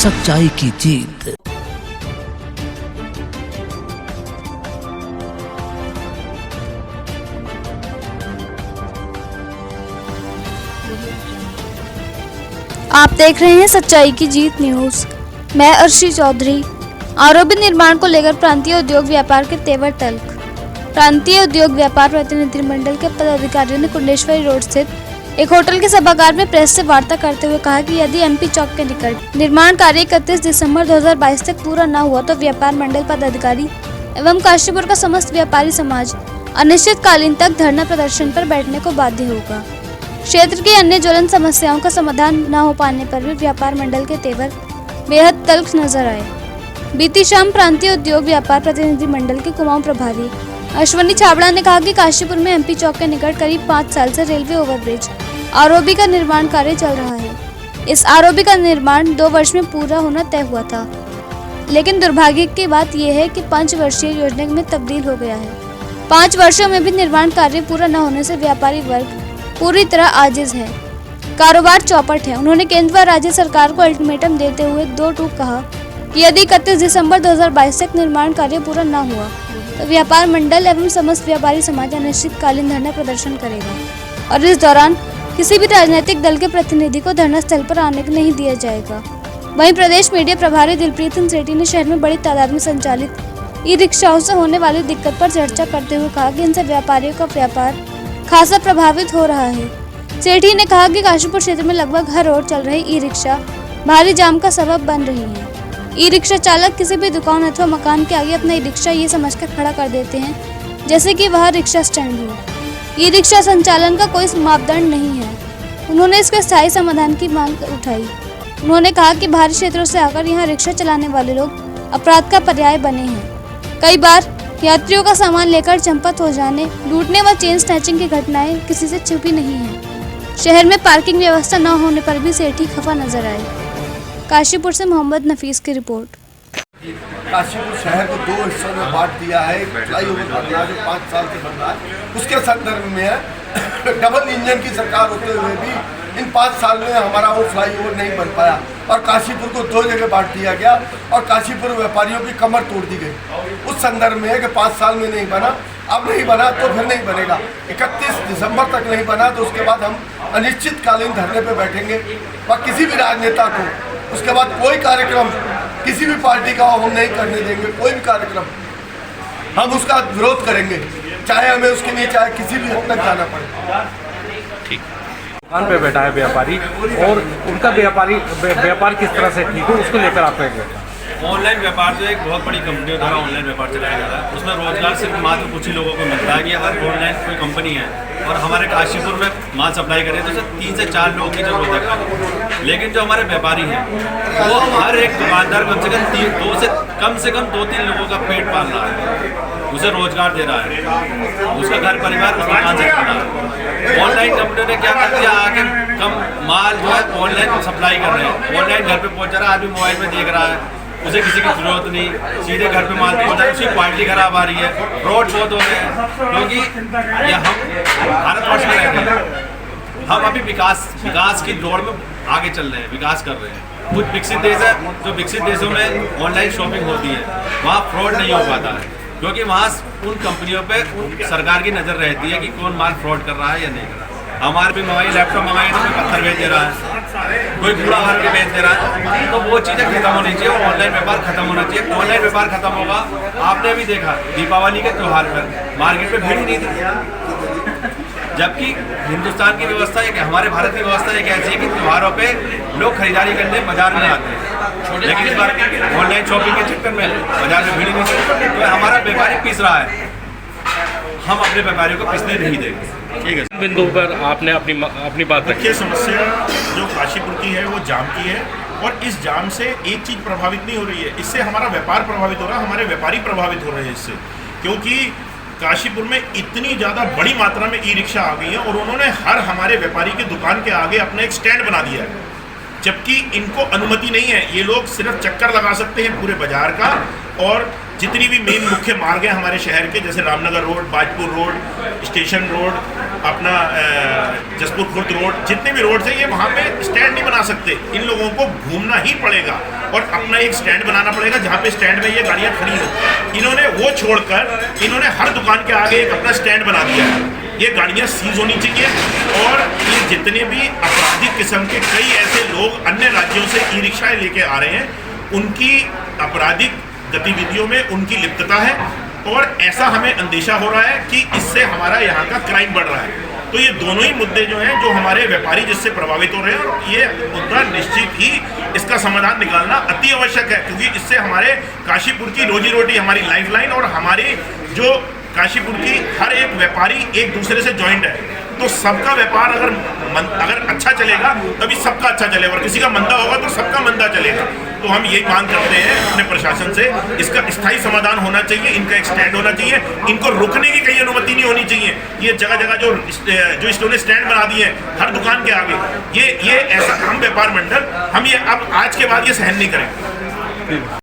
सच्चाई की जीत। आप देख रहे हैं सच्चाई की जीत न्यूज। मैं अर्शी चौधरी। आरोपी निर्माण को लेकर प्रांतीय उद्योग व्यापार के तेवर तल्ख। प्रांतीय उद्योग व्यापार प्रतिनिधिमंडल के पदाधिकारियों ने कुंडेश्वरी रोड स्थित एक होटल के सभागार में प्रेस से वार्ता करते हुए कहा कि यदि एमपी चौक के निकट निर्माण कार्य 31 दिसंबर 2022 तक पूरा न हुआ तो व्यापार मंडल पदाधिकारी एवं काशीपुर का समस्त व्यापारी समाज अनिश्चितकालीन तक धरना प्रदर्शन पर बैठने को बाध्य होगा। क्षेत्र की अन्य ज्वलंत समस्याओं का समाधान न हो पाने पर भी व्यापार मंडल के तेवर बेहद तल्ख नजर आए। बीती शाम प्रांतीय उद्योग व्यापार प्रतिनिधि मंडल के कुमाऊं प्रभारी अश्वनी छाबड़ा ने कहा कि काशीपुर में एमपी चौक के निकट करीब 5 साल से रेलवे ओवरब्रिज आरओबी का निर्माण कार्य चल रहा है। इस आरओबी का निर्माण 2 वर्ष में पूरा होना तय हुआ था, लेकिन दुर्भाग्य की बात यह है कि 5 वर्षीय योजना में तब्दील हो गया है। 5 वर्षों में भी निर्माण कार्य पूरा न होने से व्यापारी वर्ग पूरी तरह आजिज है, कारोबार चौपट है। उन्होंने केंद्र व राज्य सरकार को अल्टीमेटम देते हुए 2 टूक कहा कि यदि 31 दिसंबर 2022 तक निर्माण कार्य पूरा न हुआ तो व्यापार मंडल एवं समस्त व्यापारी समाज अनिश्चितकालीन धरना प्रदर्शन करेगा और इस दौरान किसी भी राजनीतिक दल के प्रतिनिधि को धरना स्थल पर आने नहीं दिया जाएगा। वहीं प्रदेश मीडिया प्रभारी दिलप्रीत सिंह सेठी ने शहर में बड़ी तादाद में संचालित ई रिक्शाओं से होने वाली दिक्कत पर चर्चा करते हुए कहा कि इनसे व्यापारियों का व्यापार खासा प्रभावित हो रहा है। सेठी ने कहा कि काशीपुर क्षेत्र में लगभग हर रोड चल रही ई रिक्शा भारी जाम का सबब बन रही है। ई रिक्शा चालक किसी भी दुकान अथवा मकान के आगे अपना ई रिक्शा ये समझकर खड़ा कर देते हैं जैसे कि वह रिक्शा स्टैंड हो। ई रिक्शा संचालन का कोई मापदंड नहीं है। उन्होंने इसके स्थायी समाधान की मांग उठाई। उन्होंने कहा कि बाहरी क्षेत्रों से आकर यहाँ रिक्शा चलाने वाले लोग अपराध का पर्याय बने हैं। कई बार यात्रियों का सामान लेकर चंपत हो जाने, लूटने व चेन स्नैचिंग की घटनाएं किसी से छुपी नहीं है। शहर में पार्किंग व्यवस्था न होने पर भी सेठी खफा नजर आए। काशीपुर से मोहम्मद नफीस की रिपोर्ट। काशीपुर शहर को 2 हिस्सों में बांट दिया है। फ्लाईओवर बनना है जो 5 साल से बन रहा है, उसके संदर्भ में है। डबल इंजन की सरकार होते हुए भी इन 5 साल में हमारा वो फ्लाईओवर नहीं बन पाया और काशीपुर को 2 जगह बांट दिया गया और काशीपुर व्यापारियों की कमर तोड़ दी गई। उस संदर्भ में है कि 5 साल में नहीं बना, अब नहीं बना तो फिर नहीं बनेगा। 31 दिसंबर तक नहीं बना तो उसके बाद हम अनिश्चितकालीन धरने पर बैठेंगे और किसी भी राजनेता को उसके बाद कोई कार्यक्रम किसी भी पार्टी का हम नहीं करने देंगे। कोई भी कार्यक्रम हम उसका विरोध करेंगे, चाहे हमें उसके लिए चाहे किसी भी हद तक जाना पड़े। दुकान पे बैठा है व्यापारी और उनका व्यापार किस तरह से ठीक हो उसको लेकर आप कहेंगे। ऑनलाइन व्यापार जो एक बहुत बड़ी कंपनियों द्वारा ऑनलाइन व्यापार चलाया जा रहा है, उसमें रोजगार सिर्फ मात्र कुछ ही लोगों को मिलता है कि अगर ऑनलाइन कोई कंपनी है और हमारे काशीपुर में माल सप्लाई करें तो सिर्फ 3 से 4 लोगों की जरूरत है। लेकिन जो हमारे व्यापारी हैं वो हर एक दुकानदार कम से कम 2-3 लोगों का पेट पाल रहा है, उसे रोजगार दे रहा है, उसका घर परिवार उस दुकान से चल रहा है। ऑनलाइन कंपनियों ने क्या कर दिया, आके कम माल जो है ऑनलाइन सप्लाई कर रहे हैं, ऑनलाइन घर पे पहुंच रहा है, आदमी मोबाइल में देख रहा है, उसे किसी की जरूरत नहीं, सीधे घर पे माल पहुंच रहा है, उसकी क्वालिटी खराब आ रही है, फ्रॉड बहुत हो रहे हैं। क्योंकि ये हम भारतवर्ष में रहते हैं, हम अभी विकास की दौड़ में आगे चल रहे हैं, विकास कर रहे हैं। कुछ विकसित देश है, जो विकसित देशों में ऑनलाइन शॉपिंग होती है वहाँ फ्रॉड नहीं हो पाता है, क्योंकि वहाँ उन कंपनियों पे उन सरकार की नज़र रहती है कि कौन माल फ्रॉड कर रहा है या नहीं कर रहा है। हमारे भी मंगाई लैपटॉप मंगाई तो कोई पत्थर बेच दे रहा है, कोई कूड़ा भर के बेच दे रहा है, तो वो चीज़ें खत्म होनी चाहिए, ऑनलाइन व्यापार खत्म होना चाहिए। ऑनलाइन व्यापार खत्म होगा, आपने भी देखा दीपावली के त्यौहार पर मार्केट में भीड़ ही नहीं थी, जबकि हिंदुस्तान की व्यवस्था एक, हमारे भारत की व्यवस्था एक ऐसी है कि त्योहारों पे लोग खरीदारी करने बाजार में आते हैं, लेकिन इस बार ऑनलाइन शॉपिंग के चक्कर में बाजार में भीड़ नहीं थी, तो हमारा व्यापारी पिस रहा है, हम अपने व्यापारियों को पिसने नहीं देंगे। ठीक है, बिंदु पर आपने अपनी बात रखी। मुख्य समस्या जो काशीपुर की है वो जाम की है और इस जाम से एक चीज़ प्रभावित नहीं हो रही है, इससे हमारा व्यापार प्रभावित हो रहा है, हमारे व्यापारी प्रभावित हो रहे हैं इससे, क्योंकि काशीपुर में इतनी ज़्यादा बड़ी मात्रा में ई रिक्शा आ गई है और उन्होंने हर हमारे व्यापारी की दुकान के आगे अपना एक स्टैंड बना दिया है, जबकि इनको अनुमति नहीं है। ये लोग सिर्फ चक्कर लगा सकते हैं पूरे बाजार का और जितनी भी मेन मुख्य मार्ग हैं हमारे शहर के, जैसे Ramnagar road, Bajpur road, station road, अपना जसपुर खुर्द रोड, जितने भी रोड है ये वहाँ पे स्टैंड नहीं बना सकते। इन लोगों को घूमना ही पड़ेगा और अपना एक स्टैंड बनाना पड़ेगा जहाँ पे स्टैंड में ये गाड़ियाँ खड़ी हो। इन्होंने वो छोड़कर इन्होंने हर दुकान के आगे एक अपना स्टैंड बना दिया है। ये गाड़ियाँ सीज होनी चाहिए और ये जितने भी आपराधिक किस्म के कई ऐसे लोग अन्य राज्यों से ई रिक्शाएँ लेके आ रहे हैं, उनकी आपराधिक गतिविधियों में उनकी लिप्तता है और ऐसा हमें अंदेशा हो रहा है कि इससे हमारा यहाँ का क्राइम बढ़ रहा है। तो ये दोनों ही मुद्दे जो हैं, जो हमारे व्यापारी जिससे प्रभावित हो रहे हैं, और ये मुद्दा निश्चित ही इसका समाधान निकालना अति आवश्यक है, क्योंकि इससे हमारे काशीपुर की रोजी रोटी, हमारी लाइफलाइन और हमारी जो काशीपुर की हर एक व्यापारी एक दूसरे से जॉइंट है। तो सबका व्यापार अगर अच्छा चलेगा तभी सबका अच्छा चलेगा, और किसी का मंदा होगा तो सबका मंदा चलेगा। तो हम यही मांग करते हैं अपने प्रशासन से, इसका स्थायी समाधान होना चाहिए, इनका एक स्टैंड होना चाहिए, इनको रुकने की कहीं अनुमति नहीं होनी चाहिए। ये जगह जगह जो इन्होंने स्टैंड बना दिए हैं हर दुकान के आगे, ये ऐसा हम व्यापार मंडल हम ये अब आज के बाद ये सहन नहीं करेंगे।